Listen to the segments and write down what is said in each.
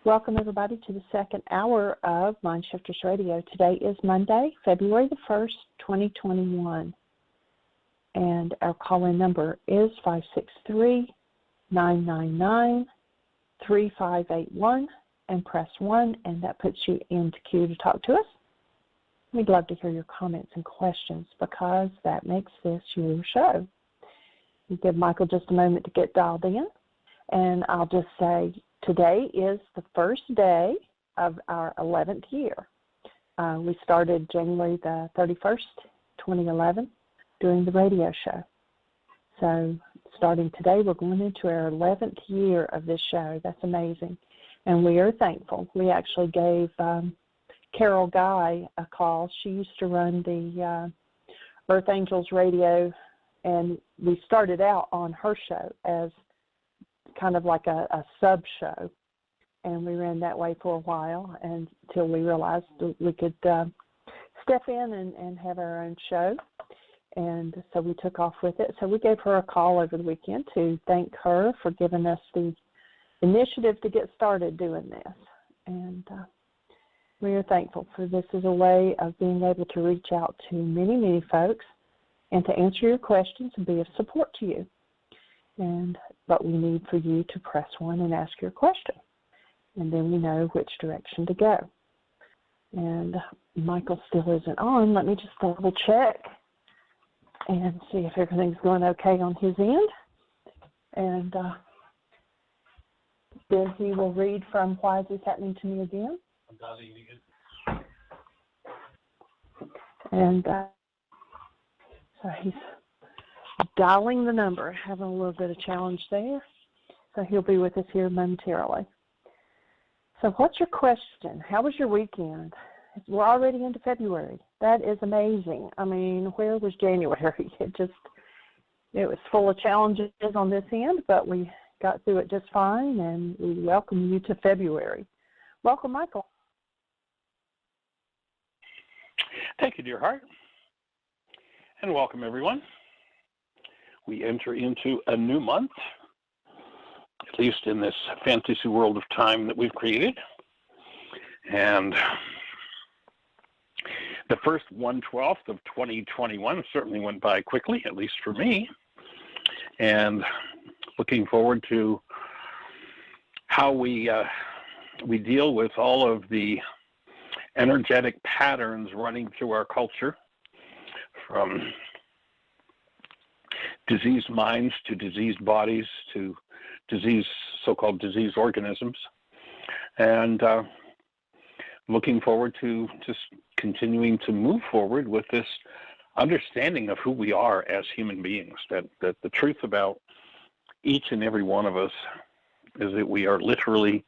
Welcome, everybody, to the second hour of MindShifters Radio. Today is Monday, February the 1st, 2021. And our call-in number is 563-999-3581 and press 1, and that puts you into queue to talk to us. We'd love to hear your comments and questions because that makes this your show. We give Michael just a moment to get dialed in, and I'll just say today is the first day of our 11th year. We started January the 31st, 2011, doing the radio show. So starting today, we're going into our 11th year of this show. That's amazing. And we are thankful. We actually gave Carol Guy a call. She used to run the Earth Angels radio, and we started out on her show as kind of like a sub-show. And we ran that way for a while until we realized we could step in and have our own show. And so we took off with it. So we gave her a call over the weekend to thank her for giving us the initiative to get started doing this. And we are thankful for this as a way of being able to reach out to many, many folks and to answer your questions and be of support to you. But we need for you to press 1 and ask your question. And then we know which direction to go. And Michael still isn't on. Let me just double check and see if everything's going okay on his end. And then he will read from Why Is This Happening to Me Again? And so he's dialing the number, having a little bit of challenge there. So he'll be with us here momentarily. So what's your question? How was your weekend? We're already into February. That is amazing. I mean, where was January? It was full of challenges on this end, but we got through it just fine, and we welcome you to February. Welcome, Michael. Thank you, dear heart. And welcome, everyone. We enter into a new month, at least in this fantasy world of time that we've created. And the first 1/12 of 2021 certainly went by quickly, at least for me. And looking forward to how we deal with all of the energetic patterns running through our culture, from diseased minds to diseased bodies to so-called diseased organisms. And looking forward to just continuing to move forward with this understanding of who we are as human beings, that the truth about each and every one of us is that we are literally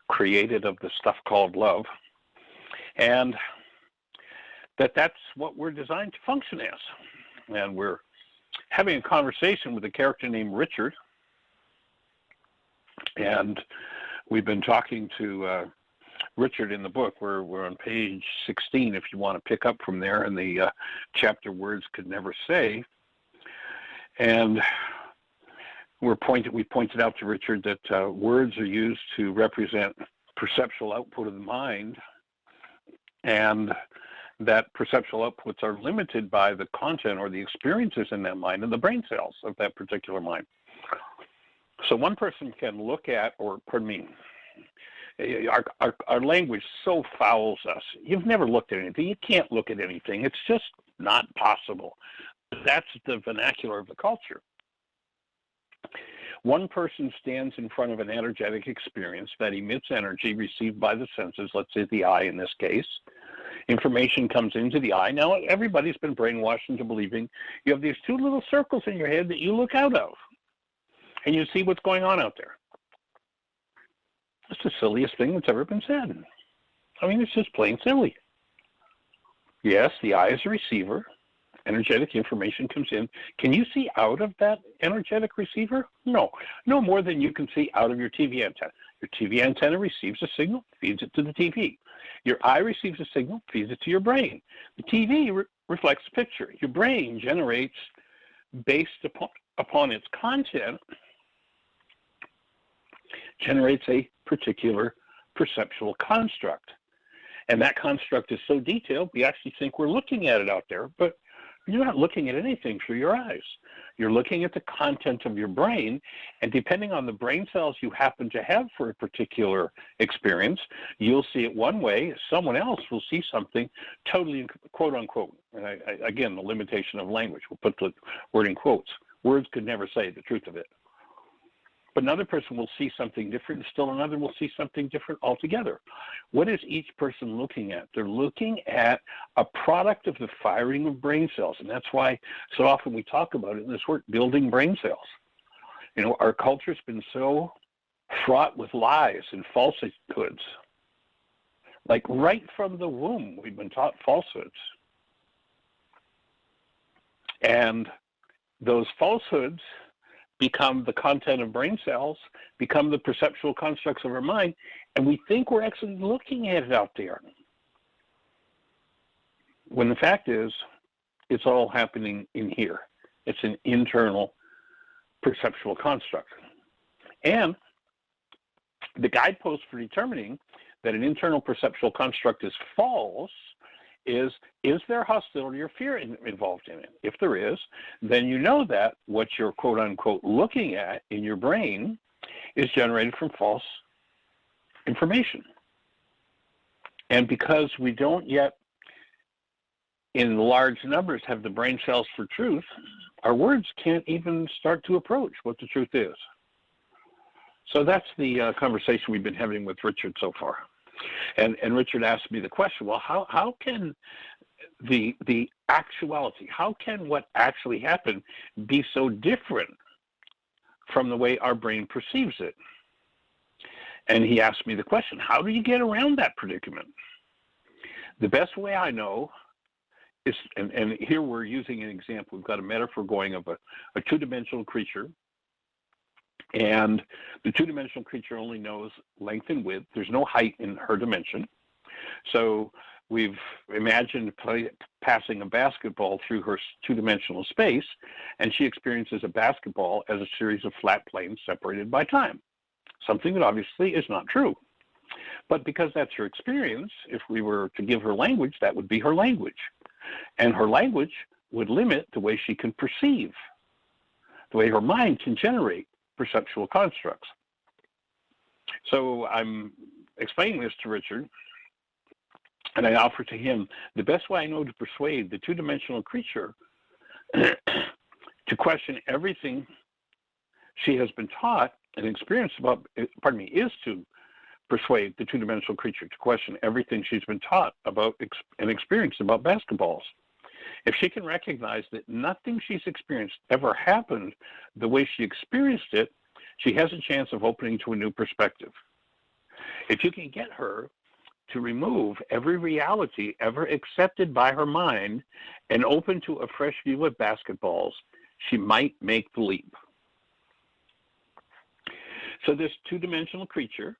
created of the stuff called love, and that's what we're designed to function as. And we're having a conversation with a character named Richard, and we've been talking to Richard in the book. We're on page 16 if you want to pick up from there in the chapter Words Could Never Say. And we pointed out to Richard that words are used to represent perceptual output of the mind, and that perceptual outputs are limited by the content or the experiences in that mind and the brain cells of that particular mind. So one person can look at, or pardon me, our language so fouls us. You've never looked at anything. You can't look at anything. It's just not possible. That's the vernacular of the culture. One person stands in front of an energetic experience that emits energy received by the senses, let's say the eye in this case. Information comes into the eye. Now, everybody's been brainwashed into believing you have these two little circles in your head that you look out of, and you see what's going on out there. It's the silliest thing that's ever been said. I mean, it's just plain silly. Yes, the eye is a receiver. Energetic information comes in. Can you see out of that energetic receiver? No. No more than you can see out of your TV antenna. Your TV antenna receives a signal, feeds it to the TV. Your eye receives a signal, feeds it to your brain. The TV reflects a picture. Your brain generates, based upon its content, generates a particular perceptual construct. And that construct is so detailed, we actually think we're looking at it out there, but you're not looking at anything through your eyes. You're looking at the content of your brain, and depending on the brain cells you happen to have for a particular experience, you'll see it one way. Someone else will see something totally, quote unquote, and again, the limitation of language, we'll put the word in quotes. Words could never say the truth of it. But another person will see something different, and still another will see something different altogether. What is each person looking at? They're looking at a product of the firing of brain cells, and that's why so often we talk about it in this work, building brain cells. You know, our culture's been so fraught with lies and falsehoods. Like right from the womb, we've been taught falsehoods. And those falsehoods become the content of brain cells, become the perceptual constructs of our mind, and we think we're actually looking at it out there. When the fact is, it's all happening in here. It's an internal perceptual construct. And the guidepost for determining that an internal perceptual construct is false is there hostility or fear involved in it? If there is, then you know that what you're quote unquote looking at in your brain is generated from false information. And because we don't yet in large numbers have the brain cells for truth, our words can't even start to approach what the truth is. So that's the conversation we've been having with Richard so far. And Richard asked me the question, well, how can the actuality, how can what actually happened be so different from the way our brain perceives it? And he asked me the question, how do you get around that predicament? The best way I know is, and here we're using an example, we've got a metaphor going of a two-dimensional creature. And the two-dimensional creature only knows length and width. There's no height in her dimension. So we've imagined passing a basketball through her two-dimensional space, and she experiences a basketball as a series of flat planes separated by time, something that obviously is not true. But because that's her experience, if we were to give her language, that would be her language. And her language would limit the way she can perceive, the way her mind can generate perceptual constructs. So I'm explaining this to Richard, and I offer to him the best way I know to persuade the two-dimensional creature to question everything she has been taught and experienced about, is to persuade the two-dimensional creature to question everything she's been taught about and experienced about basketballs. If she can recognize that nothing she's experienced ever happened the way she experienced it, she has a chance of opening to a new perspective. If you can get her to remove every reality ever accepted by her mind and open to a fresh view of basketballs, she might make the leap. So this two-dimensional creature,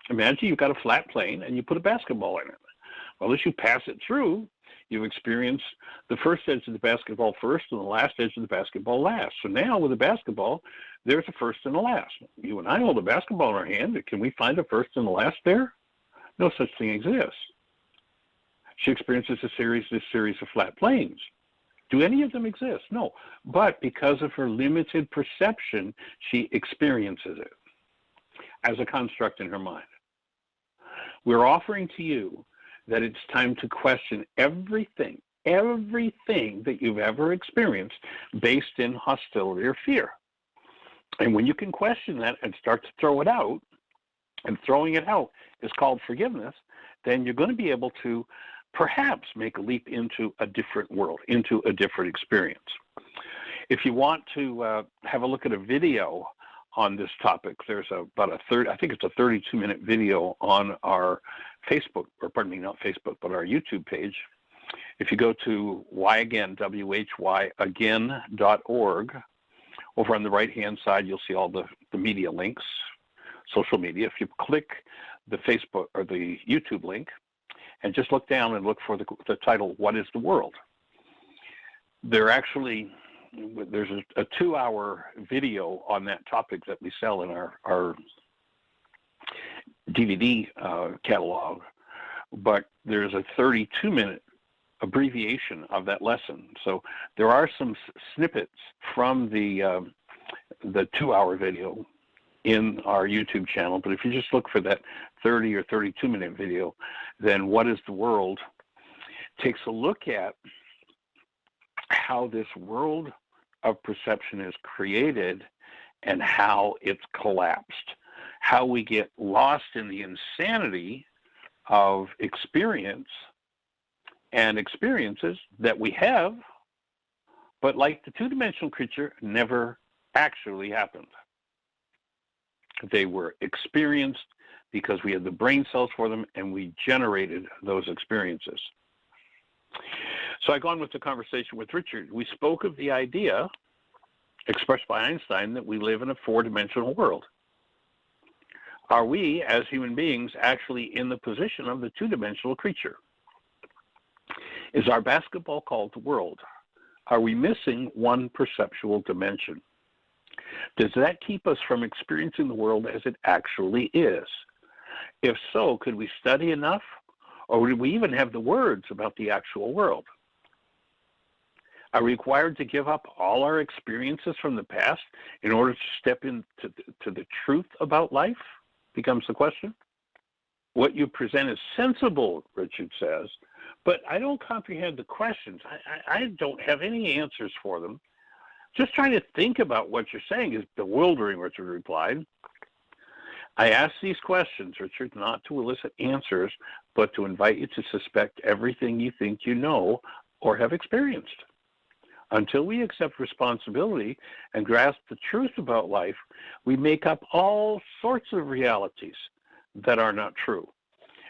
imagine you've got a flat plane and you put a basketball in it. Well, as you pass it through, you experience the first edge of the basketball first and the last edge of the basketball last. So now with a basketball, there's a first and a last. You and I hold a basketball in our hand. Can we find a first and a last there? No such thing exists. She experiences this series of flat planes. Do any of them exist? No. But because of her limited perception, she experiences it as a construct in her mind. We're offering to you that it's time to question everything that you've ever experienced based in hostility or fear. And when you can question that and start to throw it out, and throwing it out is called forgiveness, then you're going to be able to perhaps make a leap into a different world, into a different experience. If you want to have a look at a video on this topic, there's about a 32-minute video on our Facebook, or pardon me, not Facebook, but our YouTube page. If you go to whyagain, whyagain.org, over on the right-hand side, you'll see all the media links, social media. If you click the Facebook or the YouTube link and just look down and look for the title, What is the World? There's a 2-hour video on that topic that we sell in our DVD catalog, but there's a 32-minute abbreviation of that lesson. So there are some snippets from the 2-hour video in our YouTube channel, but if you just look for that 30 or 32-minute video, then What is the World takes a look at how this world of perception is created and how it's collapsed, how we get lost in the insanity of experience and experiences that we have, but like the two-dimensional creature, never actually happened. They were experienced because we had the brain cells for them and we generated those experiences. So I go on with the conversation with Richard. We spoke of the idea expressed by Einstein that we live in a 4-dimensional world. Are we, as human beings, actually in the position of the 2-dimensional creature? Is our basketball called the world? Are we missing one perceptual dimension? Does that keep us from experiencing the world as it actually is? If so, could we study enough, or do we even have the words about the actual world? Are we required to give up all our experiences from the past in order to step into the truth about life? Becomes the question. What you present is sensible, Richard says, but I don't comprehend the questions. I don't have any answers for them. Just trying to think about what you're saying is bewildering, Richard replied. I ask these questions, Richard, not to elicit answers, but to invite you to suspect everything you think you know or have experienced. Until we accept responsibility and grasp the truth about life, we make up all sorts of realities that are not true.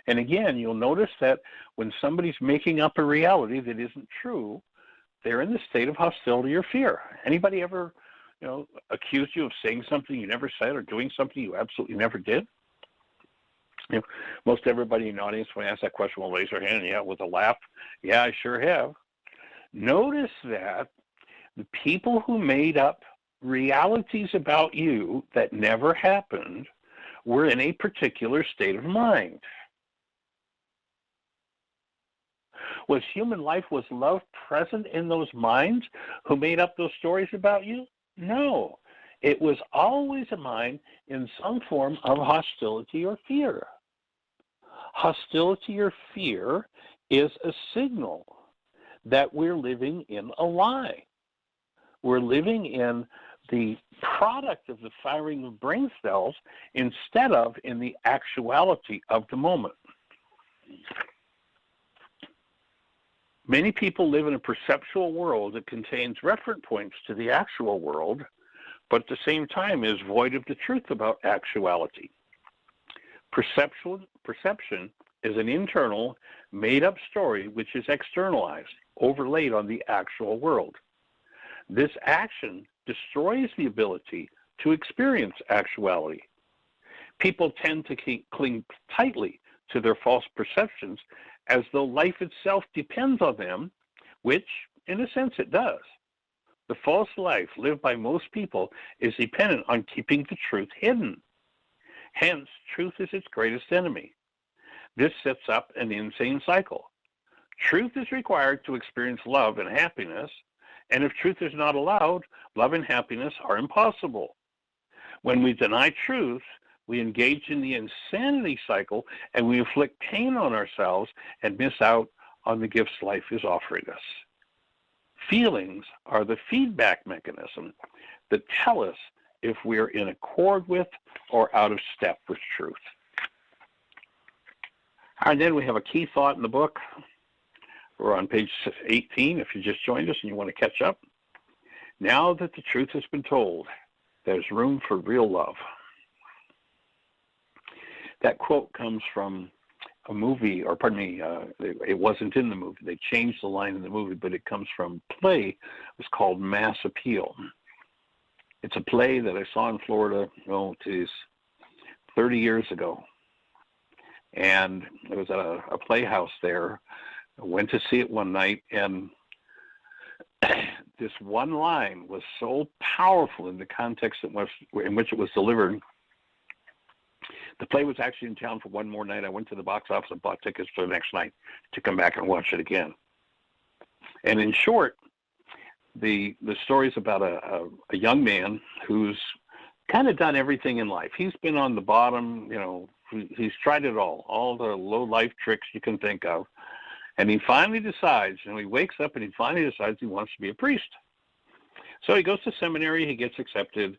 And again, you'll notice that when somebody's making up a reality that isn't true, they're in the state of hostility or fear. Anybody ever, accused you of saying something you never said or doing something you absolutely never did? Most everybody in the audience, when I ask that question, will raise their hand, with a laugh. Yeah, I sure have. Notice that the people who made up realities about you that never happened were in a particular state of mind. Was human life, was love present in those minds who made up those stories about you? No. It was always a mind in some form of hostility or fear. Hostility or fear is a signal that we're living in a lie. We're living in the product of the firing of brain cells instead of in the actuality of the moment. Many people live in a perceptual world that contains reference points to the actual world, but at the same time is void of the truth about actuality. Perception is an internal, made-up story which is externalized, overlaid on the actual world. This action destroys the ability to experience actuality. People tend to cling tightly to their false perceptions as though life itself depends on them, which, in a sense, it does. The false life lived by most people is dependent on keeping the truth hidden. Hence, truth is its greatest enemy. This sets up an insane cycle. Truth is required to experience love and happiness, and if truth is not allowed, love and happiness are impossible. When we deny truth, we engage in the insanity cycle and we inflict pain on ourselves and miss out on the gifts life is offering us. Feelings are the feedback mechanism that tell us if we're in accord with or out of step with truth. And then we have a key thought in the book. We're on page 18 if you just joined us and you want to catch up. Now that the truth has been told, there's room for real love. That quote comes from a movie, or pardon me, it wasn't in the movie. They changed the line in the movie, but it comes from a play. It was called Mass Appeal. It's a play that I saw in Florida, 30 years ago. And it was at a playhouse there. I went to see it one night, and this one line was so powerful in the context in which it was delivered The play was actually in town for one more night. I went to the box office and bought tickets for the next night to come back and watch it again. And in short, the story is about a young man who's kind of done everything in life. He's been on the bottom, he's tried it all the low life tricks you can think of. And he finally decides, he wakes up and he finally decides he wants to be a priest. So he goes to seminary, he gets accepted,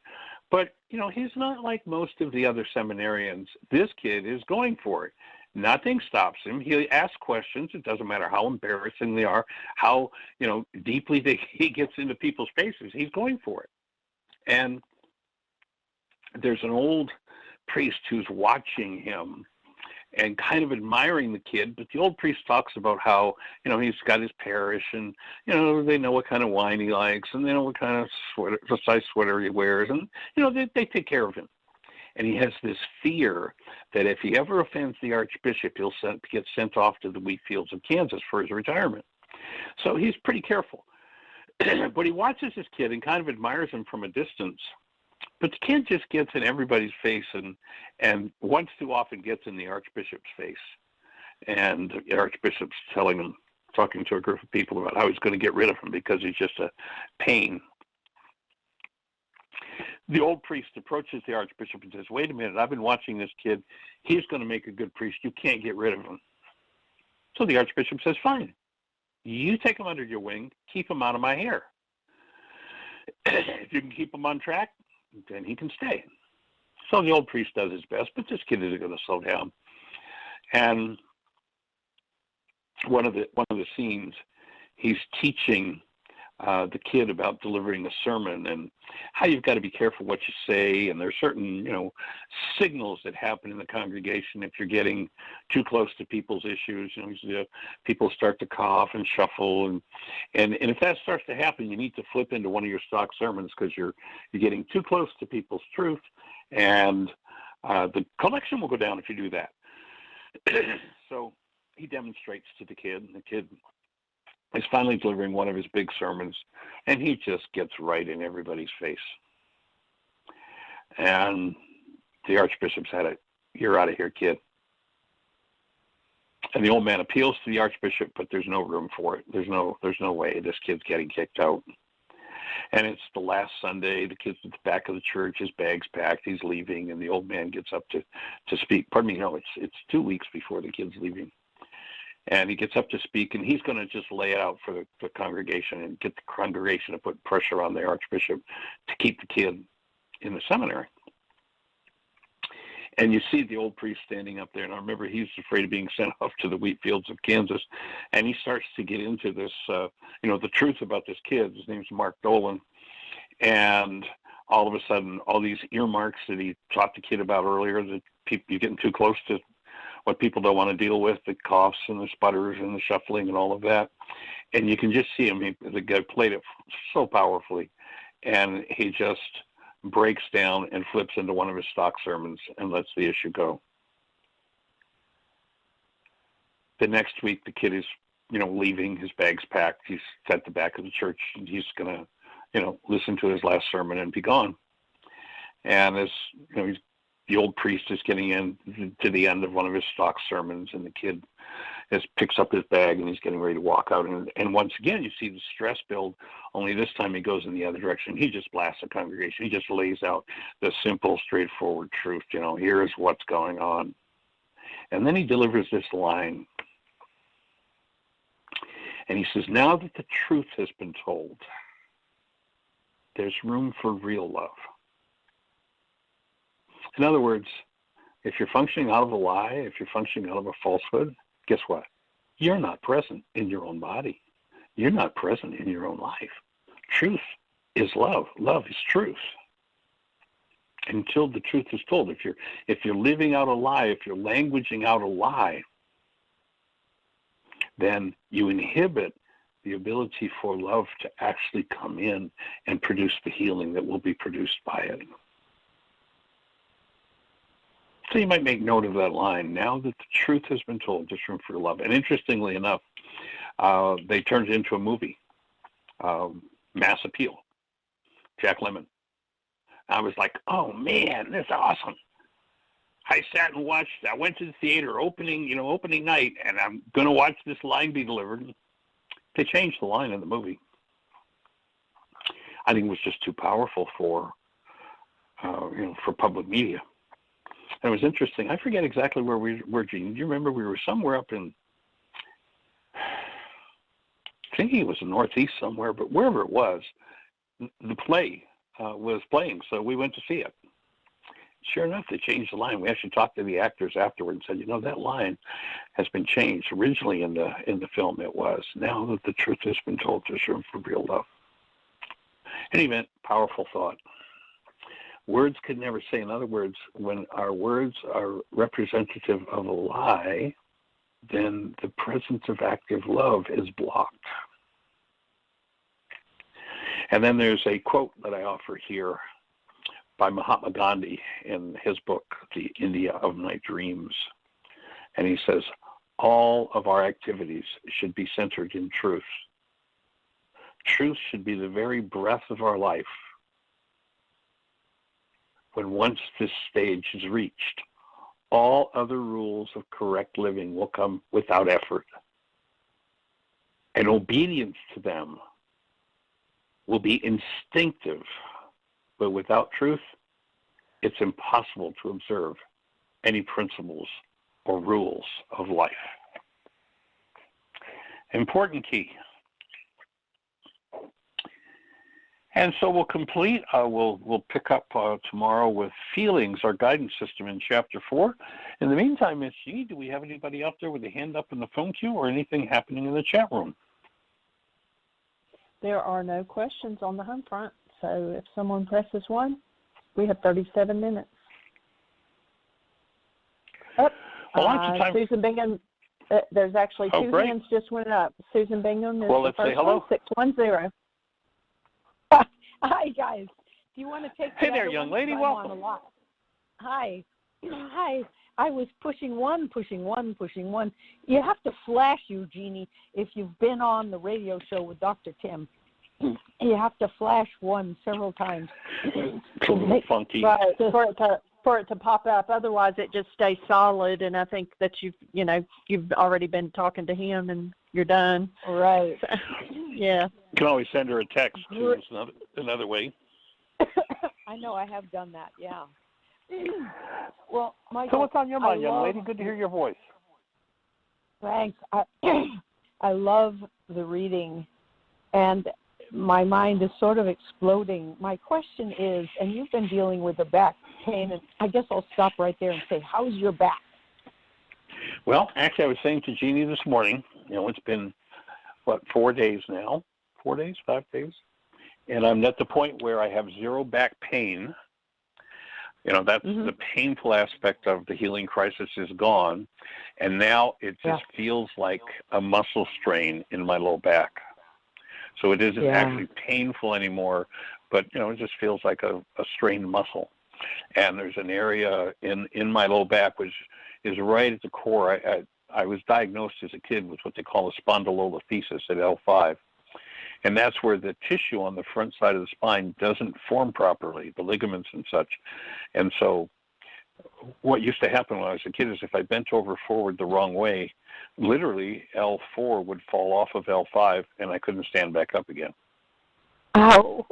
but, he's not like most of the other seminarians. This kid is going for it. Nothing stops him. He asks questions. It doesn't matter how embarrassing they are, how, deeply he gets into people's faces. He's going for it. And there's an old priest who's watching him and kind of admiring the kid, but the old priest talks about how, he's got his parish and, they know what kind of wine he likes and they know what kind of size sweater he wears and, they take care of him. And he has this fear that if he ever offends the archbishop, he'll get sent off to the wheat fields of Kansas for his retirement. So he's pretty careful. But he watches this kid and kind of admires him from a distance. But the kid just gets in everybody's face and once too often gets in the archbishop's face. And the archbishop's talking to a group of people about how he's going to get rid of him because he's just a pain. The old priest approaches the archbishop and says, wait a minute, I've been watching this kid. He's going to make a good priest. You can't get rid of him. So the archbishop says, fine. You take him under your wing. Keep him out of my hair. If you can keep him on track, then he can stay. So the old priest does his best, but this kid isn't going to slow down. And one of the scenes, he's teaching the kid about delivering a sermon and how you've got to be careful what you say, and there's certain signals that happen in the congregation if you're getting too close to people's issues. People start to cough and shuffle, and if that starts to happen, you need to flip into one of your stock sermons because you're getting too close to people's truth, and the collection will go down if you do that. So he demonstrates to the kid, and the kid is finally delivering one of his big sermons, and he just gets right in everybody's face. And the archbishop said, "You're out of here, kid." And the old man appeals to the archbishop, but there's no room for it. There's no way this kid's getting kicked out. And it's the last Sunday. The kid's at the back of the church. His bag's packed. He's leaving, and the old man gets up to speak. Pardon me, no, it's 2 weeks before the kid's leaving. And he gets up to speak, and he's going to just lay it out for the congregation and get the congregation to put pressure on the archbishop to keep the kid in the seminary. And you see the old priest standing up there, and I remember he's afraid of being sent off to the wheat fields of Kansas, and he starts to get into this, the truth about this kid. His name's Mark Dolan, and all of a sudden, all these earmarks that he taught the kid about earlier, that you're getting too close to what people don't want to deal with, the coughs and the sputters and the shuffling and all of that. And you can just see him, the guy played it so powerfully, and he just breaks down and flips into one of his stock sermons and lets the issue go. The next week, the kid is, leaving, his bag's packed, he's at the back of the church, and he's going to, listen to his last sermon and be gone. And as, the old priest is getting in to the end of one of his stock sermons, and the kid picks up his bag and he's getting ready to walk out. And once again, you see the stress build, only this time he goes in the other direction. He just blasts the congregation. He just lays out the simple, straightforward truth. Here's what's going on. And then he delivers this line. And he says, now that the truth has been told, there's room for real love. In other words, if you're functioning out of a lie, if you're functioning out of a falsehood, guess what? You're not present in your own body. You're not present in your own life. Truth is love. Love is truth. Until the truth is told. If you're living out a lie, if you're languaging out a lie, then you inhibit the ability for love to actually come in and produce the healing that will be produced by it. So you might make note of that line. Now that the truth has been told, there's room for love. And interestingly enough, they turned it into a movie, Mass Appeal, Jack Lemmon. I was like, oh man, this is awesome. I sat and watched. I went to the theater opening night, and I'm going to watch this line be delivered. They changed the line in the movie. I think it was just too powerful for public media. And it was interesting. I forget exactly where we were, Jeanie. Do you remember? We were somewhere up in, thinking it was the Northeast somewhere, but wherever it was, the play was playing, so we went to see it. Sure enough, they changed the line. We actually talked to the actors afterward and said, that line has been changed. Originally in the film it was. Now that the truth has been told, there's room for real love. In any event, powerful thought. Words could never say. In other words, when our words are representative of a lie, then the presence of active love is blocked. And then there's a quote that I offer here by Mahatma Gandhi in his book, The India of My Dreams. And he says, all of our activities should be centered in truth. Truth should be the very breath of our life. When once this stage is reached, all other rules of correct living will come without effort. And obedience to them will be instinctive. But without truth, it's impossible to observe any principles or rules of life. Important key. And so we'll complete, we'll pick up tomorrow with feelings, our guidance system in Chapter 4. In the meantime, Miss Jeanie, do we have anybody out there with a hand up in the phone queue or anything happening in the chat room? There are no questions on the home front, so if someone presses 1, we have 37 minutes. Susan Bingham, there's actually 2 hands just went up. Susan Bingham is the first one, 610. Hi, guys. Do you want to take Hey there, young lady. Welcome. Hi. I was pushing one. You have to flash you, Jeanie, if you've been on the radio show with Dr. Tim. You have to flash 1 several times. It's a little funky. Right, for it to pop up. Otherwise, it just stays solid, and I think that you've already been talking to him, and you're done. Right. So, yeah. You can always send her a text, too. It's another way. I know. I have done that, yeah. Well, Michael, so what's on your mind, young lady? Good to hear your voice. Thanks. I love the reading, and my mind is sort of exploding. My question is, and you've been dealing with the back pain, and I guess I'll stop right there and say, how's your back? Well, actually, I was saying to Jeanie this morning, it's been, 4 days now? 4 days, 5 days? And I'm at the point where I have zero back pain. That's the painful aspect of the healing crisis is gone. And now it just feels like a muscle strain in my low back. So it isn't actually painful anymore, but, it just feels like a strained muscle. And there's an area in my low back, which is right at the core. I was diagnosed as a kid with what they call a spondylolisthesis at L5. And that's where the tissue on the front side of the spine doesn't form properly, the ligaments and such. And so what used to happen when I was a kid is if I bent over forward the wrong way, literally L4 would fall off of L5 and I couldn't stand back up again. Oh.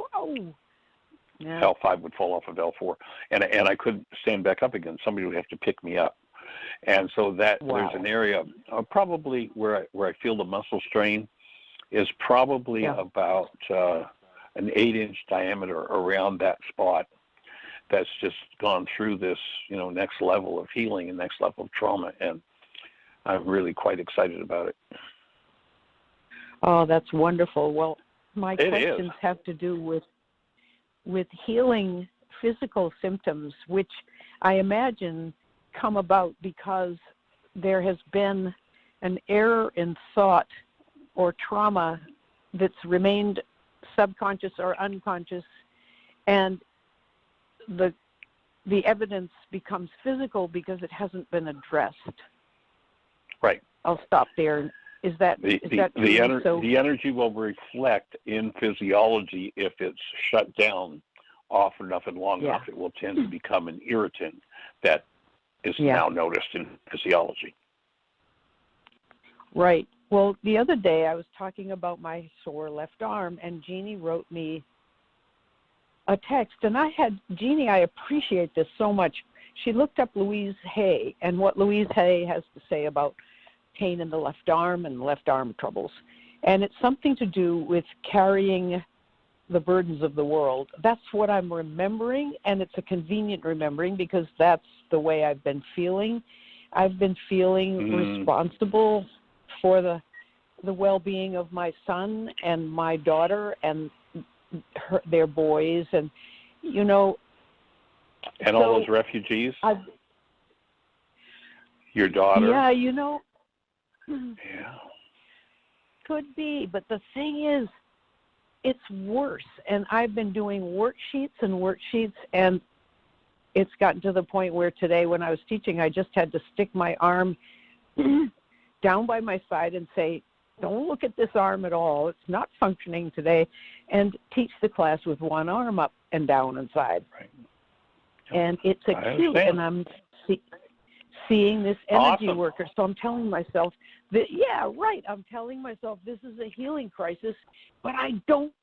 Yeah. L5 would fall off of L4 and I couldn't stand back up again. Somebody would have to pick me up. And so there's an area probably where I feel the muscle strain is probably about an 8-inch diameter around that spot that's just gone through this, next level of healing and next level of trauma. And I'm really quite excited about it. Oh, that's wonderful. Well, my questions have to do with healing physical symptoms, which I imagine come about because there has been an error in thought or trauma that's remained subconscious or unconscious, and the evidence becomes physical because it hasn't been addressed. Right. I'll stop there. Is that true? The energy will reflect in physiology if it's shut down often enough and long enough. It will tend to become an irritant that is now noticed in physiology. Right. Well, the other day I was talking about my sore left arm, and Jeanie wrote me a text, and Jeanie, I appreciate this so much. She looked up Louise Hay and what Louise Hay has to say about pain in the left arm and left arm troubles. And it's something to do with carrying the burdens of the world. That's what I'm remembering, and it's a convenient remembering because that's the way I've been feeling. I've been feeling responsible for the well-being of my son and my daughter and their boys, and and all those refugees. Your daughter. Yeah, Yeah. Could be, but the thing is, it's worse. And I've been doing worksheets, and it's gotten to the point where today when I was teaching, I just had to stick my arm down by my side and say, don't look at this arm at all. It's not functioning today, and teach the class with one arm up and down inside. Right. And it's acute, and I'm seeing this energy worker. So I'm telling myself that, I'm telling myself this is a healing crisis, but I don't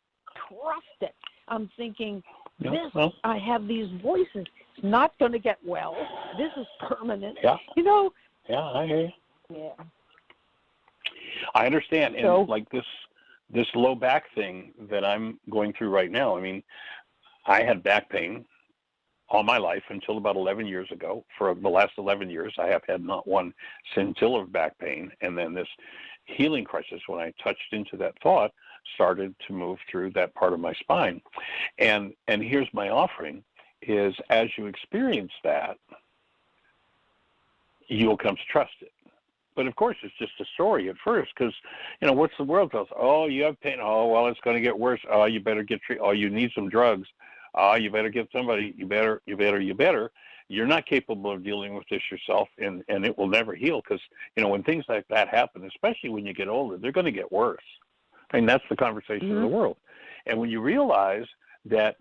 trust it. I'm thinking, I have these voices. It's not going to get well. This is permanent. Yeah. Yeah, I hear you. Yeah. I understand. And like this low back thing that I'm going through right now, I mean, I had back pain all my life until about 11 years ago. For the last 11 years, I have had not one scintilla of back pain. And then this healing crisis, when I touched into that thought, started to move through that part of my spine. And here's my offering, is as you experience that, you'll come to trust it. But, of course, it's just a story at first because, what's the world tells? Oh, you have pain. Oh, well, it's going to get worse. Oh, you better get treated. Oh, you need some drugs. Oh, you better get somebody. You better. You're not capable of dealing with this yourself, and it will never heal because, when things like that happen, especially when you get older, they're going to get worse. I mean, that's the conversation of the world. And when you realize that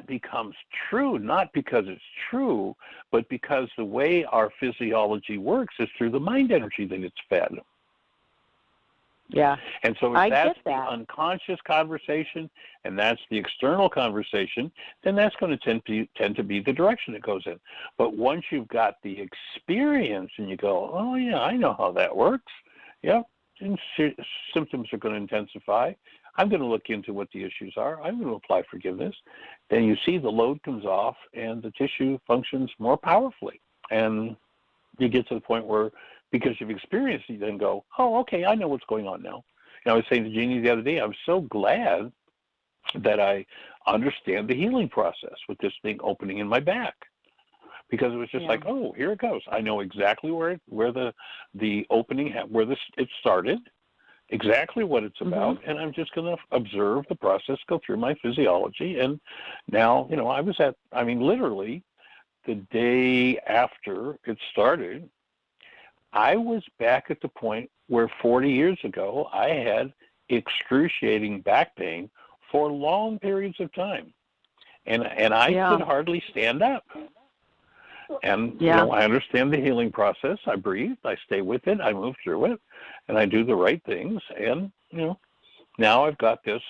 becomes true, not because it's true, but because the way our physiology works is through the mind energy that it's fed. Yeah. And so if that's the unconscious conversation and that's the external conversation, then that's going to tend to be the direction it goes in. But once you've got the experience and you go, oh, yeah, I know how that works. Yeah, and symptoms are going to intensify. I'm going to look into what the issues are. I'm going to apply forgiveness. Then you see the load comes off and the tissue functions more powerfully. And you get to the point where, because you've experienced it, you then go, oh, okay, I know what's going on now. I was saying to Jeanie the other day, I'm so glad that I understand the healing process with this thing opening in my back. Because it was just like, oh, here it goes. I know exactly where the opening, it started, exactly what it's about, and I'm just going to observe the process go through my physiology. And now, literally the day after it started, I was back at the point where 40 years ago I had excruciating back pain for long periods of time. And I could hardly stand up. And, I understand the healing process. I breathe, I stay with it, I move through it, and I do the right things. And, now I've got this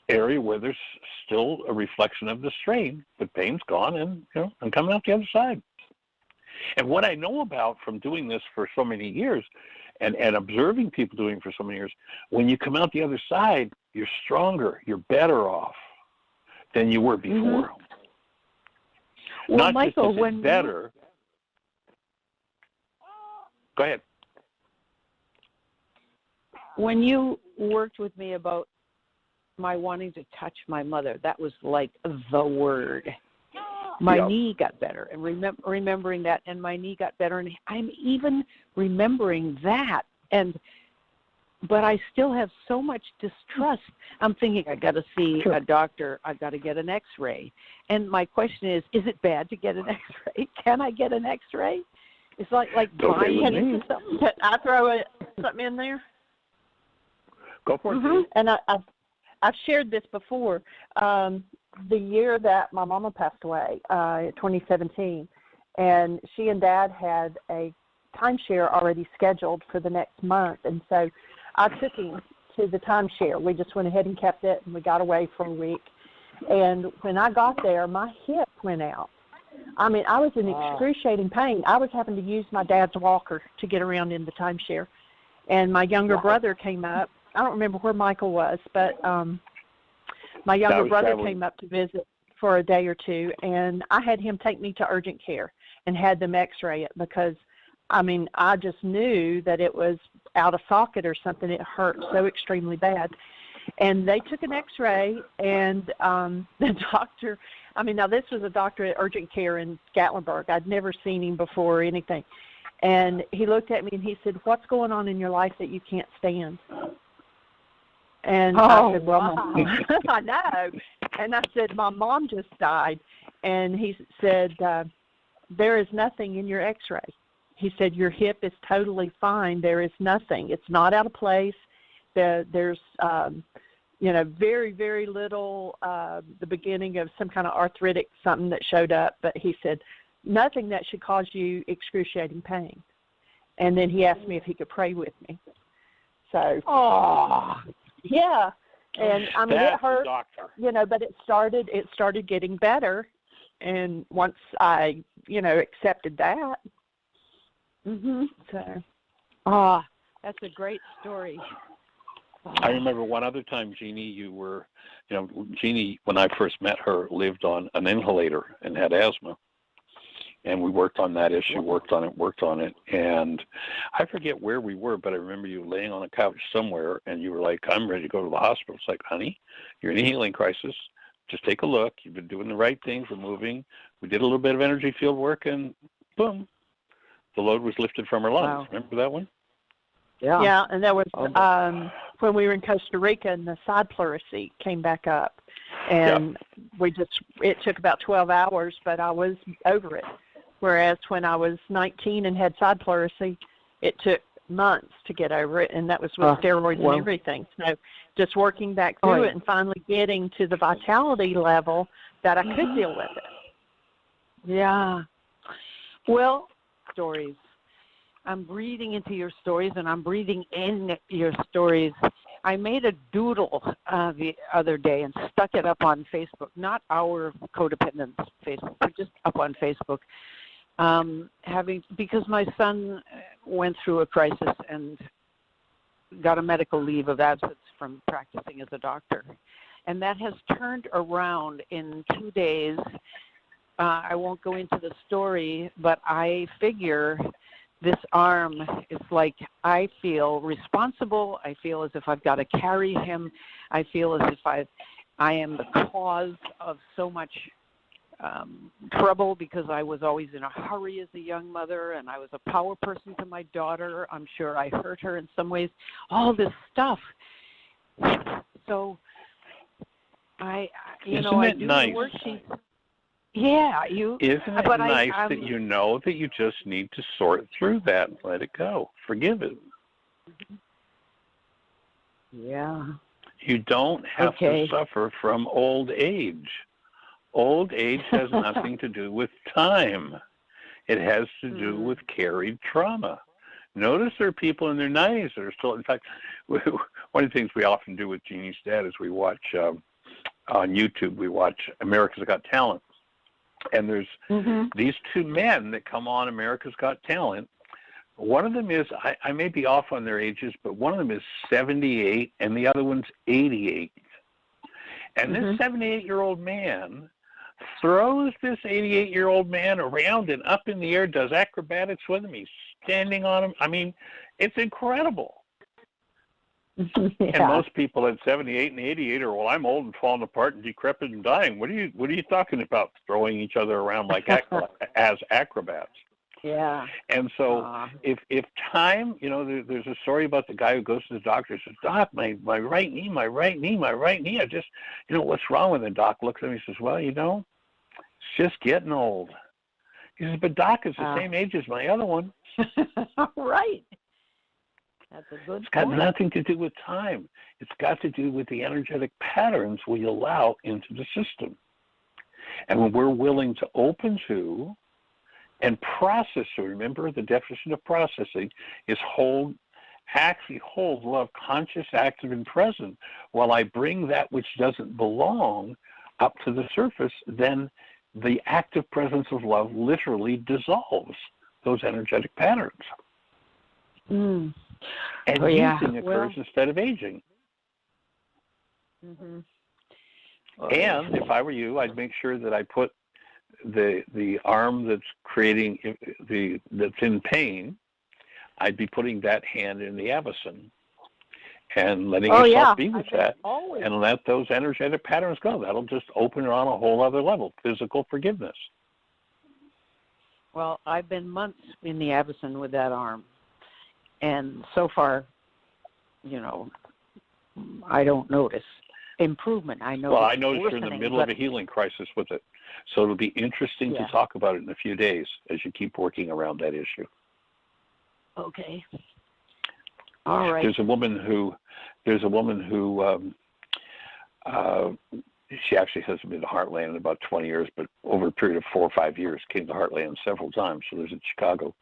area where there's still a reflection of the strain, but pain's gone, and, I'm coming out the other side. And what I know about from doing this for so many years and observing people doing it for so many years, when you come out the other side, you're stronger, you're better off than you were before. Well, not Michael, just better. Go ahead. When you worked with me about my wanting to touch my mother, that was like the word. My knee got better, and remembering that, and my knee got better, and I'm even remembering that. But I still have so much distrust. I'm thinking, I got to see a doctor. I got to get an X-ray. And my question is it bad to get an X-ray? Can I get an X-ray? It's like buying into something. Can I throw something in there? Go for it. And I've shared this before. The year that my mama passed away, 2017, And she and Dad had a timeshare already scheduled for the next month. And so I took him to the timeshare. We just went ahead and kept it, and we got away for a week. And when I got there, my hip went out. I mean, I was in excruciating pain. I was having to use my dad's walker to get around in the timeshare. And my younger brother came up. I don't remember where Michael was, but my younger brother came up to visit for a day or two, and I had him take me to urgent care and had them x-ray it because, I mean, I just knew that it was out of socket or something. It hurt so extremely bad. And they took an x-ray, and the doctor, I mean, now this was a doctor at urgent care in Gatlinburg. I'd never seen him before or anything. And he looked at me and he said, "What's going on in your life that you can't stand?" And I said, "Well, I know." And I said, "My mom just died." And he said, "There is nothing in your x-ray." He said, "Your hip is totally fine. There is nothing. It's not out of place. There's, very, very little, the beginning of some kind of arthritic something that showed up." But he said, "Nothing that should cause you excruciating pain." And then he asked me if he could pray with me. So, yeah. And I mean, it hurt, but it started getting better. And once I, accepted that. So. That's a great story. I remember one other time, Jeanie, you were, Jeanie, when I first met her, lived on an inhalator and had asthma. And we worked on that issue, worked on it. And I forget where we were, but I remember you laying on a couch somewhere, and you were like, "I'm ready to go to the hospital." It's like, "Honey, you're in a healing crisis. Just take a look. You've been doing the right things. We're moving." We did a little bit of energy field work, and boom, the load was lifted from her lungs. Wow. Remember that one? Yeah. Yeah, and that was when we were in Costa Rica, and the side pleurisy came back up. And it took about 12 hours, but I was over it. Whereas when I was 19 and had side pleurisy, it took months to get over it, and that was with steroids and everything. So just working back through it and finally getting to the vitality level that I could deal with it. Yeah. Well, stories. I'm breathing into your stories, and I'm breathing in your stories. I made a doodle the other day and stuck it up on Facebook, not our codependence Facebook, but just up on Facebook. Because my son went through a crisis and got a medical leave of absence from practicing as a doctor. And that has turned around in 2 days. I won't go into the story, but I figure this arm is like I feel responsible. I feel as if I've got to carry him. I feel as if I am the cause of so much trouble because I was always in a hurry as a young mother, and I was a power person to my daughter. I'm sure I hurt her in some ways. All this stuff. So I do nice? The worksheets. Yeah, Isn't it nice that you know that you just need to sort through that and let it go? Forgive it. Yeah. You don't have to suffer from old age. Old age has nothing to do with time. It has to do with carried trauma. Notice there are people in their 90s that are still, in fact, one of the things we often do with Jeannie's dad is we watch, on YouTube, we watch America's Got Talent. And there's these two men that come on America's Got Talent. One of them is, I may be off on their ages, but one of them is 78 and the other one's 88. And this 78-year-old man throws this 88-year-old man around and up in the air, does acrobatics with him. He's standing on him. I mean, it's incredible. And most people at 78 and 88 are, well, I'm old and falling apart and decrepit and dying. What are you talking about? Throwing each other around like as acrobats. Yeah. And so if time, there's a story about the guy who goes to the doctor and says, "Doc, my right knee, my right knee, my right knee. I just, what's wrong with it?" Doc looks at him and says, "Well, it's just getting old." He says, "But Doc, it's the same age as my other one." Right. That's a good point. It's got nothing to do with time. It's got to do with the energetic patterns we allow into the system. And when we're willing to open to And process, so remember the definition of processing is actually hold love conscious, active, and present. While I bring that which doesn't belong up to the surface, then the active presence of love literally dissolves those energetic patterns. Mm. And using occurs instead of aging. Mm-hmm. And if I were you, I'd make sure that I put the arm that's creating that's in pain, I'd be putting that hand in the avicen and letting yourself be with that and let those energetic patterns go. That'll just open it on a whole other level, physical forgiveness. Well, I've been months in the avicen with that arm, and so far, I don't notice improvement. I notice Well, I noticed you're in the middle of a healing crisis with it, so it'll be interesting to talk about it in a few days as you keep working around that issue. Okay. All right. There's a woman who she actually hasn't been to Heartland in about 20 years, but over a period of 4 or 5 years came to Heartland several times. She lives in Chicago.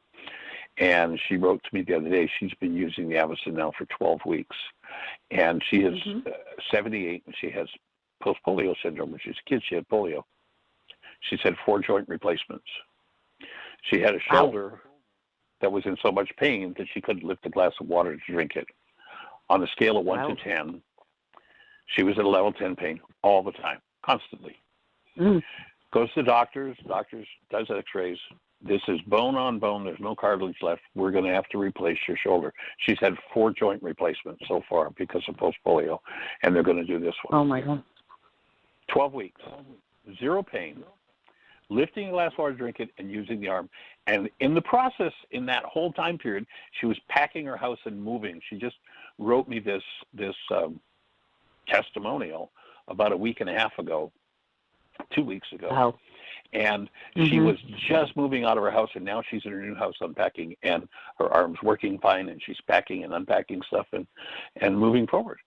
And she wrote to me the other day, she's been using the avicen now for 12 weeks. And she is 78, and she has post-polio syndrome. When she was a kid, she had polio. She's had 4 joint replacements. She had a shoulder that was in so much pain that she couldn't lift a glass of water to drink it. On a scale of 1 to 10, she was at a level 10 pain all the time, constantly. Goes to doctors, does x-rays. This is bone on bone. There's no cartilage left. We're going to have to replace your shoulder. She's had 4 joint replacements so far because of post-polio, and they're going to do this one. Oh, my God. 12 weeks, 0 pain, lifting a glass of water to drink it, and using the arm. And in the process, in that whole time period, she was packing her house and moving. She just wrote me this testimonial about a week and a half ago, 2 weeks ago. Wow. And she was just moving out of her house, and now she's in her new house unpacking, and her arm's working fine, and she's packing and unpacking stuff and moving forward.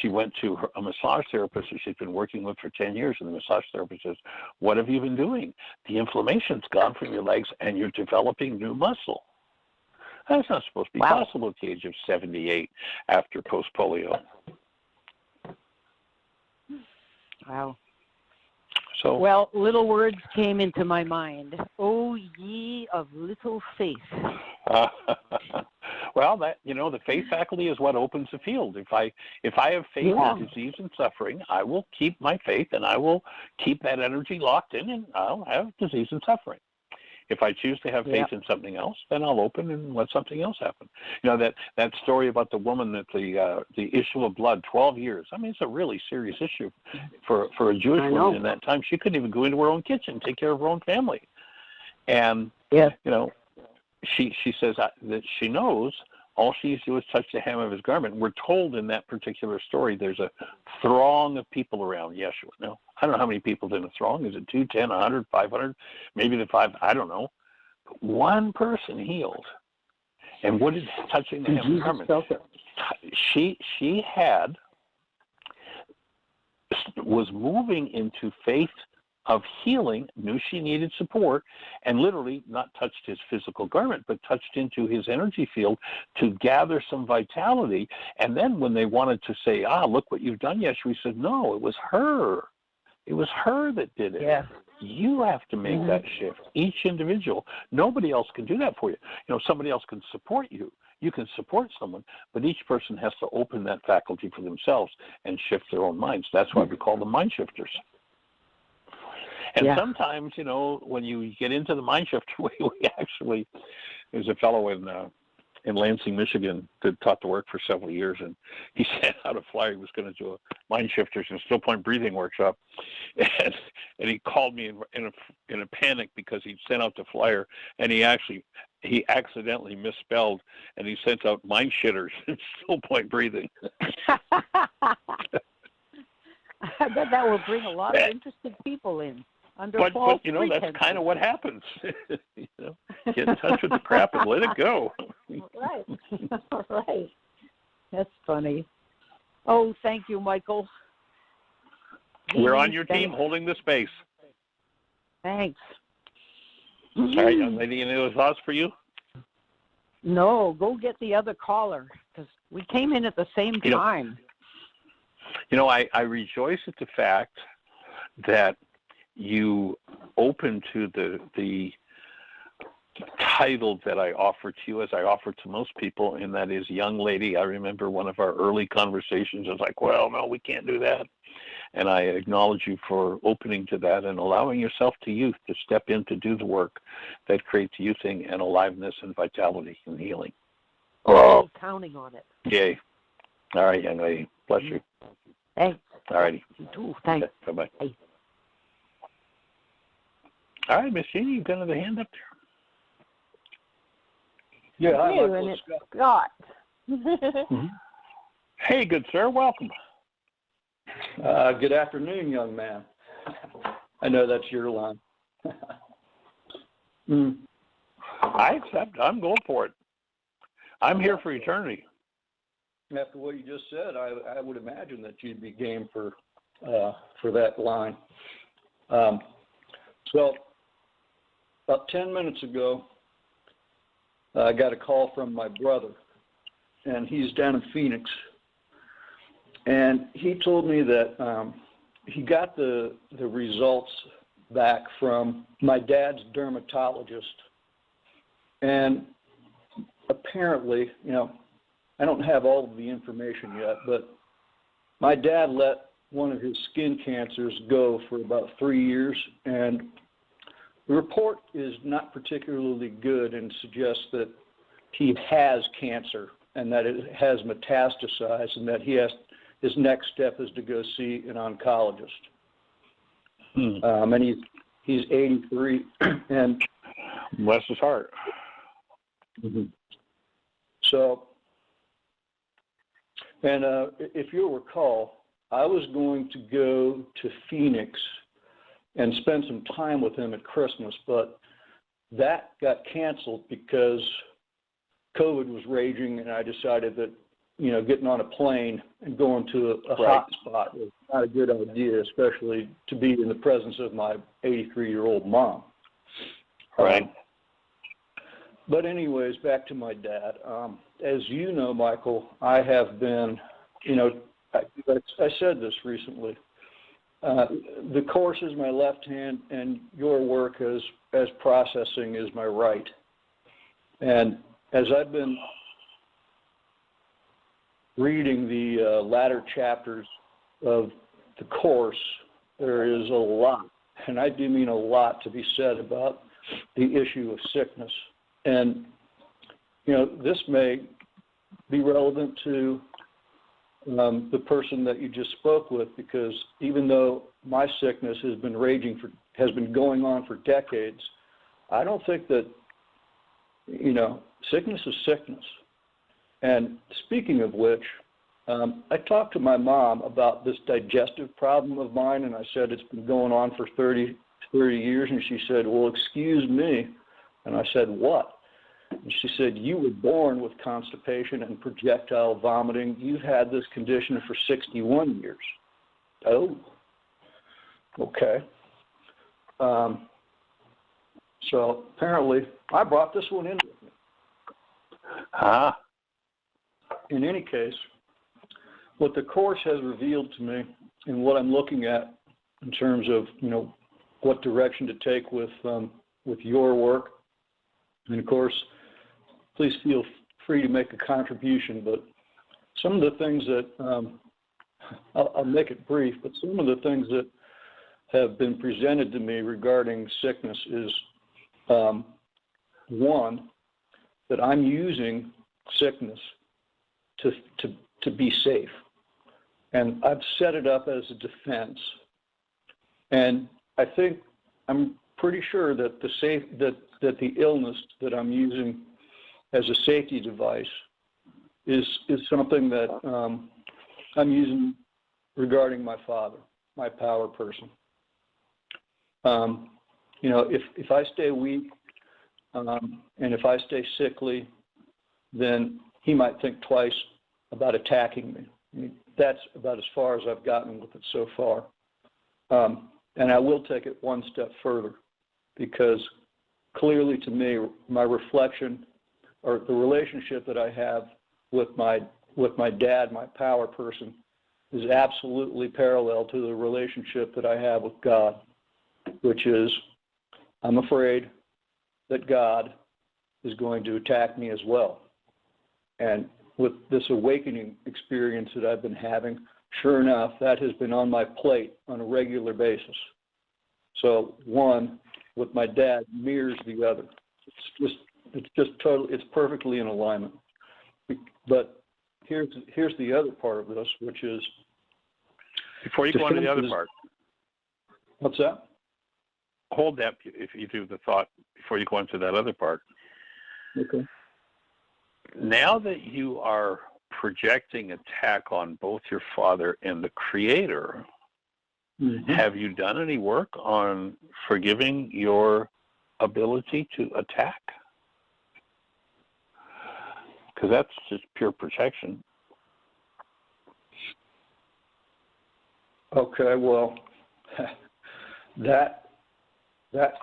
She went to a massage therapist that she's been working with for 10 years, and the massage therapist says, "What have you been doing? The inflammation's gone from your legs, and you're developing new muscle." That's not supposed to be possible at the age of 78 after post-polio. Wow. So, well, little words came into my mind. Oh, ye of little faith. Well, the faith faculty is what opens the field. If I have faith in disease and suffering, I will keep my faith, and I will keep that energy locked in, and I'll have disease and suffering. If I choose to have faith in something else, then I'll open and let something else happen. That story about the woman that the issue of blood, 12 years. I mean, it's a really serious issue for a Jewish woman in that time. She couldn't even go into her own kitchen, take care of her own family. And, she says that she knows all she needs to do is touch the hem of his garment. We're told in that particular story there's a throng of people around Yeshua. Now, I don't know how many people's in a throng. Is it 2, 10, 100, 500? Maybe the 5, I don't know. But one person healed. And what is touching the hem of his garment? She was moving into faith of healing, knew she needed support, and literally not touched his physical garment, but touched into his energy field to gather some vitality. And then when they wanted to say, look what you've done, Yeshua said, no, it was her. It was her that did it. Yeah. You have to make that shift, each individual. Nobody else can do that for you. Somebody else can support you. You can support someone, but each person has to open that faculty for themselves and shift their own minds. That's why we call them mind shifters. And sometimes, when you get into the mind shift, we actually, there's a fellow in Lansing, Michigan, that taught the work for several years, and he sent out a flyer. He was going to do a mind shifters and still point breathing workshop, and he called me in a panic because he'd sent out the flyer, and he accidentally misspelled, and he sent out mind shitters and still point breathing. I bet that will bring a lot of interested people in. But that's kind of what happens. Get in touch with the crap and let it go. Right. That's funny. Oh, thank you, Michael. We're on your team, holding the space. Thanks. All right, young lady, any other thoughts for you? No, go get the other caller because we came in at the same time. I rejoice at the fact that you open to the title that I offer to you, as I offer to most people, and that is young lady. I remember one of our early conversations was like, well, no, we can't do that. And I acknowledge you for opening to that and allowing yourself to youth to step in to do the work that creates youthing and aliveness and vitality and healing. Oh, counting on it. Yay. All right, young lady. Bless you. Thanks. All righty. You too. Thanks. Okay, bye-bye. Bye. All right, Miss Jeanie, you've got another hand up You there. Yeah, hi, Michael. and it's Scott. Mm-hmm. Hey, good sir. Welcome. Good afternoon, young man. I know that's your line. I accept. I'm going for it. I'm here for eternity. After what you just said, I would imagine that you'd be game for that line. So about 10 minutes ago, I got a call from my brother, and he's down in Phoenix. And he told me that he got the results back from my dad's dermatologist. And apparently, I don't have all of the information yet, but my dad let one of his skin cancers go for about 3 years, and the report is not particularly good and suggests that he has cancer and that it has metastasized and that his next step is to go see an oncologist. And he's 83, and bless his heart. So, and if you'll recall, I was going to go to Phoenix and spend some time with him at Christmas, but that got canceled because COVID was raging, and I decided that, getting on a plane and going to a hot spot was not a good idea, especially to be in the presence of my 83-year-old mom. Right. But anyways, back to my dad. As you know, Michael, I have been, I said this recently. The Course is my left hand, and your work as processing is my right. And as I've been reading the latter chapters of the Course, there is a lot, and I do mean a lot, to be said about the issue of sickness. And, this may be relevant to the person that you just spoke with, because even though my sickness has been going on for decades, I don't think that, sickness is sickness. And speaking of which, I talked to my mom about this digestive problem of mine, and I said it's been going on for 30 years, and she said, well, excuse me. And I said, what? And she said, you were born with constipation and projectile vomiting. You've had this condition for 61 years. Oh, okay. So apparently I brought this one in with me. In any case, what the Course has revealed to me and what I'm looking at in terms of, what direction to take with your work, and of course, please feel free to make a contribution, but some of the things that, I'll make it brief, but some of the things that have been presented to me regarding sickness is, one, that I'm using sickness to be safe. And I've set it up as a defense. And I'm pretty sure that the illness that I'm using as a safety device is something that I'm using regarding my father, my power person. If I stay weak and if I stay sickly, then he might think twice about attacking me. I mean, that's about as far as I've gotten with it so far. And I will take it one step further, because clearly to me my reflection, or the relationship that I have with my dad, my power person, is absolutely parallel to the relationship that I have with God, which is I'm afraid that God is going to attack me as well. And with this awakening experience that I've been having, sure enough, that has been on my plate on a regular basis. So one with my dad mirrors the other. It's perfectly in alignment. But here's the other part of this, which is before you go on to the other part. What's that? Hold that if you do the thought before you go into that other part. Okay. Now that you are projecting attack on both your father and the Creator, have you done any work on forgiving your ability to attack? Because that's just pure protection. Okay, well, that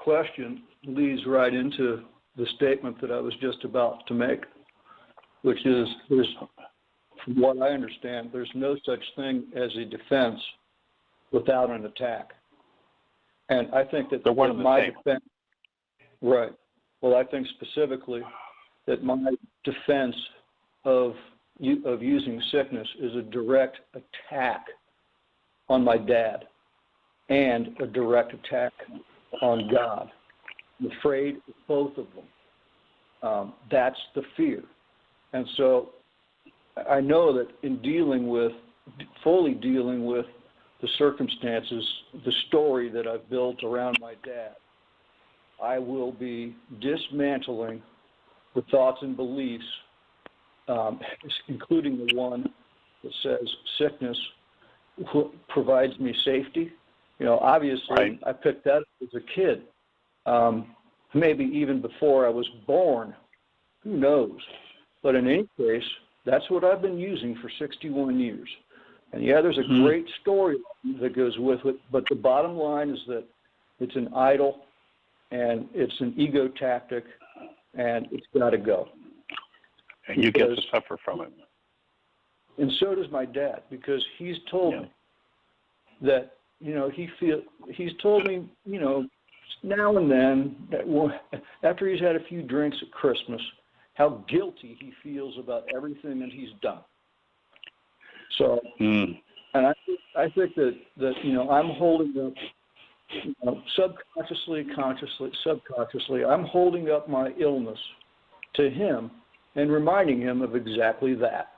question leads right into the statement that I was just about to make, which is, from what I understand, there's no such thing as a defense without an attack. And I think that my defense, right. Well, I think specifically that my defense of using sickness is a direct attack on my dad and a direct attack on God. I'm afraid of both of them. That's the fear. And so I know that in fully dealing with the circumstances, the story that I've built around my dad, I will be dismantling the thoughts and beliefs, including the one that says sickness provides me safety. Obviously, right. I picked that up as a kid, maybe even before I was born. Who knows? But in any case, that's what I've been using for 61 years. And yeah, there's a great story that goes with it, but the bottom line is that it's an idol and it's an ego tactic, and it's got to go. And you get to suffer from it. And so does my dad, because he's told me that, he's told me, now and then, that after he's had a few drinks at Christmas, how guilty he feels about everything that he's done. So, and I think that I'm holding up, subconsciously, consciously, subconsciously, I'm holding up my illness to him and reminding him of exactly that.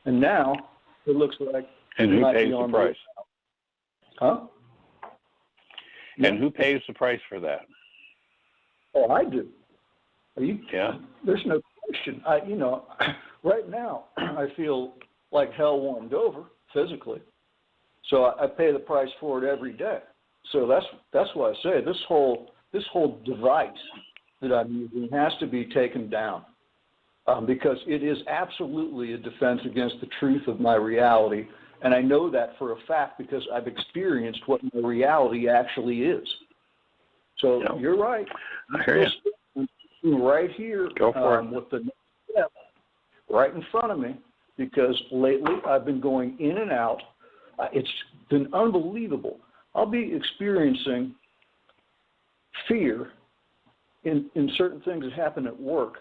And now it looks like and who pays the price? Huh? And who pays the price for that? Oh, I do. Yeah. There's no question. Right now I feel like hell warmed over physically, so I pay the price for it every day. So that's why I say this whole device that I'm using has to be taken down, because it is absolutely a defense against the truth of my reality, and I know that for a fact because I've experienced what my reality actually is. So you're right. I hear you. Right here, go for it. with the next step right in front of me, because lately I've been going in and out. It's been unbelievable. I'll be experiencing fear in certain things that happen at work,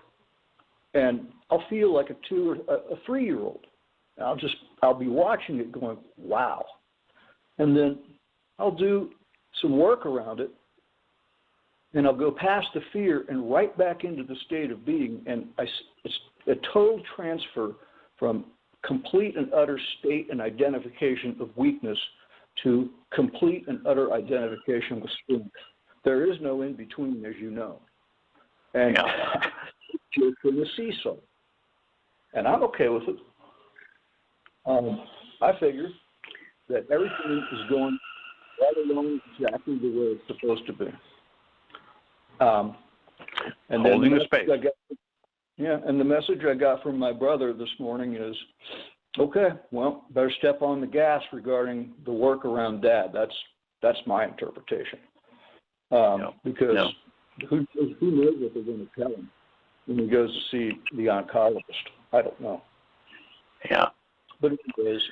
and I'll feel like a 2 or a 3-year-old. I'll be watching it going, wow. And then I'll do some work around it, and I'll go past the fear and right back into the state of being, and it's a total transfer from complete and utter state and identification of weakness to complete and utter identification with strength. There is no in between, as you know. And it's in the seesaw. And I'm okay with it. I figure that everything is going right along exactly the way it's supposed to be. And holding the space. And the message I got from my brother this morning is, okay, well, better step on the gas regarding the work around Dad. That's my interpretation. Because who knows what they're going to tell him when he goes to see the oncologist? I don't know. Yeah. But anyways,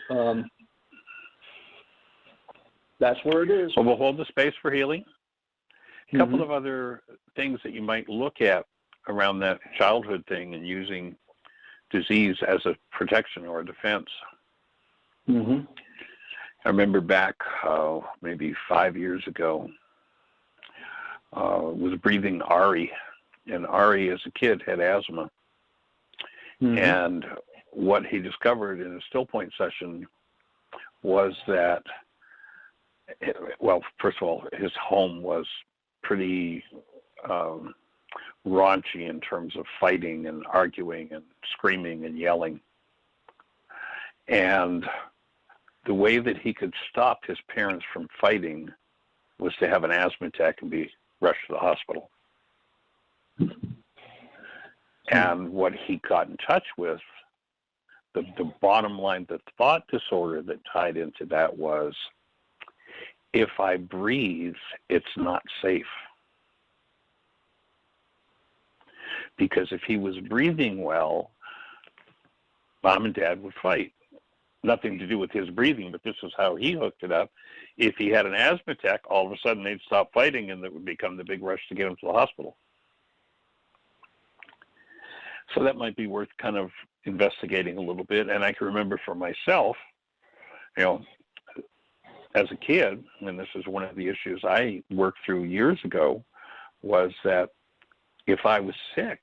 that's where it is. Well, we'll hold the space for healing. A couple of other things that you might look at around that childhood thing and using disease as a protection or a defense. I remember back maybe 5 years ago, was breathing Ari, and Ari as a kid had asthma. And what he discovered in a still point session was that, well, first of all, his home was pretty raunchy in terms of fighting and arguing and screaming and yelling. And the way that he could stop his parents from fighting was to have an asthma attack and be rushed to the hospital. And what he got in touch with, the bottom line, the thought disorder that tied into that was, if I breathe, it's not safe. Because if he was breathing well, Mom and Dad would fight. Nothing to do with his breathing, but this is how he hooked it up. If he had an asthma attack, all of a sudden they'd stop fighting and it would become the big rush to get him to the hospital. So that might be worth kind of investigating a little bit. And I can remember for myself, you know, as a kid, and this is one of the issues I worked through years ago, was that if I was sick,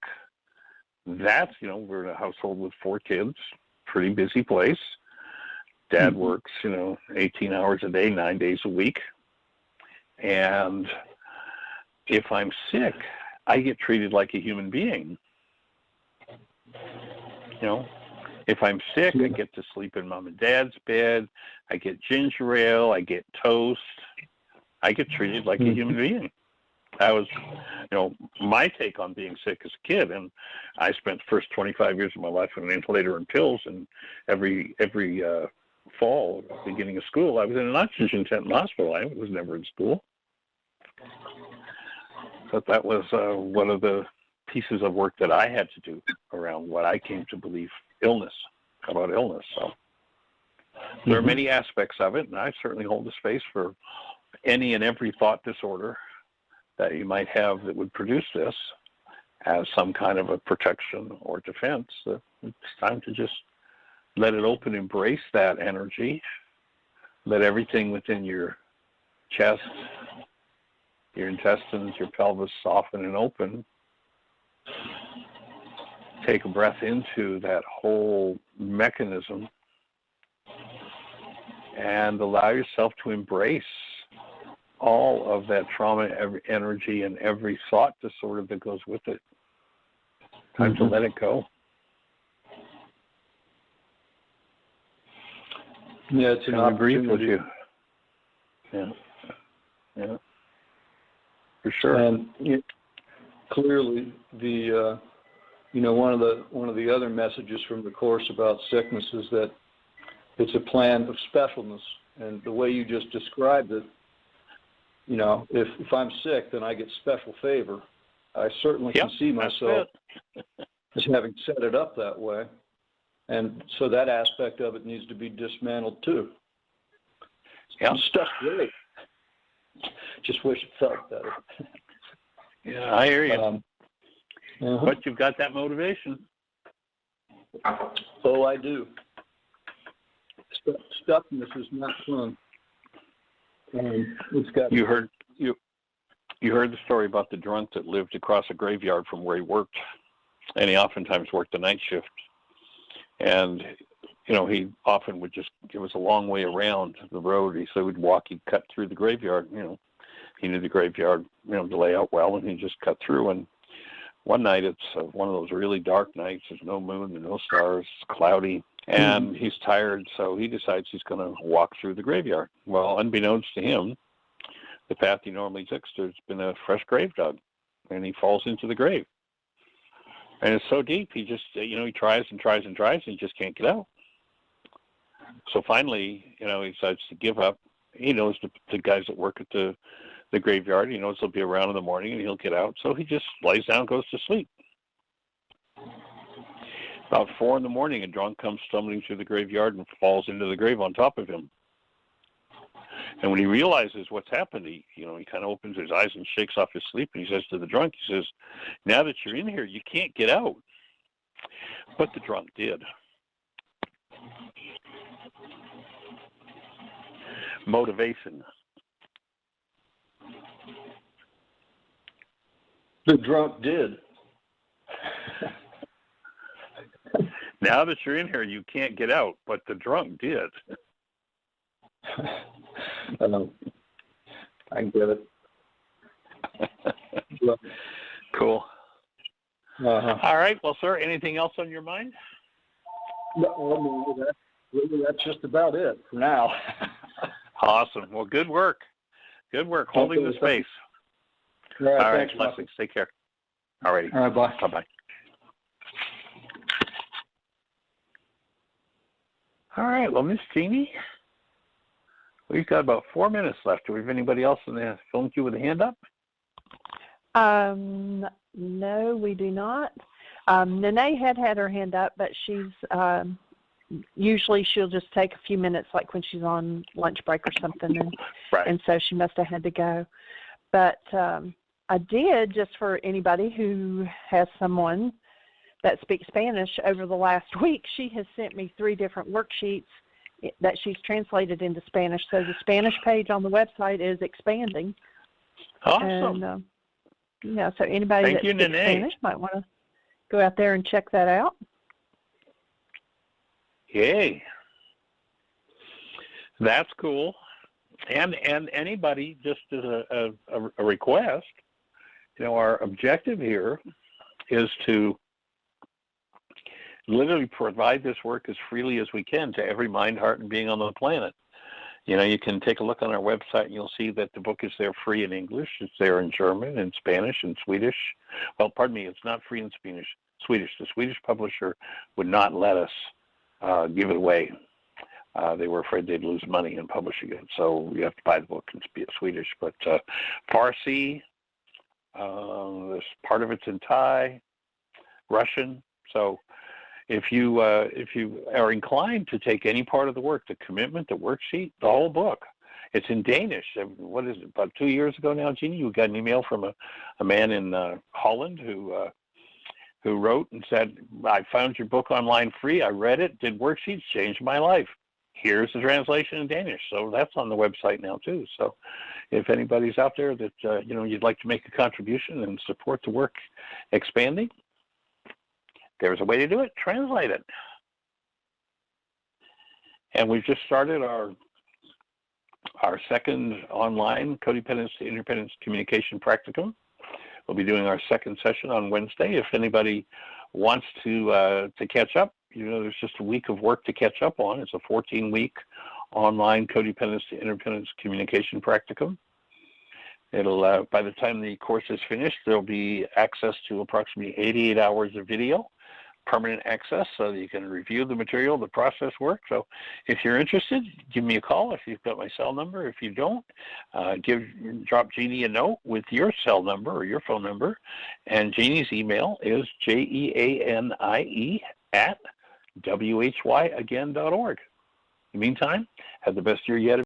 that's, you know, we're in a household with 4 kids, pretty busy place. Dad works, you know, 18 hours a day, 9 days a week. And if I'm sick, I get treated like a human being. You know, if I'm sick, I get to sleep in Mom and Dad's bed. I get ginger ale. I get toast. I get treated like a human being. That was, you know, my take on being sick as a kid. And I spent the first 25 years of my life on an inhalator and pills. And every fall, beginning of school, I was in an oxygen tent in the hospital. I was never in school. But that was one of the pieces of work that I had to do around what I came to believe about illness. So there are many aspects of it, and I certainly hold the space for any and every thought disorder that you might have that would produce this as some kind of a protection or defense. It's time to just let it open, embrace that energy, let everything within your chest, your intestines, your pelvis soften and open. Take a breath into that whole mechanism and allow yourself to embrace all of that trauma, every energy, and every thought disorder that goes with it. Time to let it go. Yeah, it's an opportunity. With you. Yeah, for sure. And clearly, one of the other messages from the Course about sickness is that it's a plan of specialness, and the way you just described it, you know, if I'm sick, then I get special favor. I certainly can see myself as having set it up that way. And so that aspect of it needs to be dismantled too. Yeah. Stuff's great. Just wish it felt better. Yeah, I hear you. But you've got that motivation. Oh, I do. Stuffness is not fun. It's got. You heard the story about the drunk that lived across a graveyard from where he worked, and he oftentimes worked the night shift. And, you know, he often would it was a long way around the road. So he'd walk, he'd cut through the graveyard, you know. He knew the graveyard, you know, to lay out well, and he just cut through. And one night, it's one of those really dark nights. There's no moon, there's no stars, it's cloudy, and he's tired, so he decides he's going to walk through the graveyard. Well, unbeknownst to him, the path he normally takes, there's been a fresh grave dug, and he falls into the grave. And it's so deep, he just, he tries and tries and tries, and he just can't get out. So finally, he decides to give up. He knows the guys that work at the the graveyard. He knows he'll be around in the morning and he'll get out. So he just lays down and goes to sleep. About 4 in the morning, a drunk comes stumbling through the graveyard and falls into the grave on top of him. And when he realizes what's happened, he kind of opens his eyes and shakes off his sleep, and he says to the drunk, he says, "Now that you're in here, you can't get out." But the drunk did. Motivation. The drunk did. Now that you're in here, you can't get out, but the drunk did. I get it. Cool. Uh-huh. All right. Well, sir, anything else on your mind? No, that's just about it for now. Awesome. Well, good work. Good work holding the space. All right. Thanks, blessings. Take care. All righty. All right, bye. Bye-bye. All right. Well, Miss Jeanie, we've got about 4 minutes left. Do we have anybody else in the phone queue with a hand up? No, we do not. Nene had her hand up, but she's usually she'll just take a few minutes, like when she's on lunch break or something, and Right. and so she must have had to go. But I did, just for anybody who has someone that speaks Spanish, over the last week, she has sent me 3 different worksheets that she's translated into Spanish. So the Spanish page on the website is expanding. Awesome. And, so anybody that speaks Spanish might want to go out there and check that out. Yay. That's cool. And anybody, just as a request, our objective here is to literally provide this work as freely as we can to every mind, heart, and being on the planet. You can take a look on our website and you'll see that the book is there free in English. It's there in German and Spanish and Swedish. Well, pardon me, it's not free in Swedish. The Swedish publisher would not let us give it away. They were afraid they'd lose money in publishing it. So you have to buy the book in Swedish. But Farsi, there's part of it's in Thai, Russian. So if you are inclined to take any part of the work, the commitment, the worksheet, the whole book, it's in Danish. What is it? About 2 years ago now, Jeanie, you got an email from a man in Holland who wrote and said, "I found your book online free. I read it, did worksheets, changed my life. Here's the translation in Danish." So that's on the website now too. So if anybody's out there that you'd like to make a contribution and support the work expanding, there's a way to do it. Translate it. And we've just started our second online Codependence to Interdependence Communication Practicum. We'll be doing our second session on Wednesday. If anybody wants to catch up, there's just a week of work to catch up on. It's a 14-week online Codependence to Interdependence Communication Practicum. It'll by the time the course is finished, there'll be access to approximately 88 hours of video, permanent access, so that you can review the material, the process work. So if you're interested, give me a call if you've got my cell number. If you don't, drop Jeanie a note with your cell number or your phone number. And Jeanie's email is jeanie@whyagain.org. In the meantime, have the best year yet.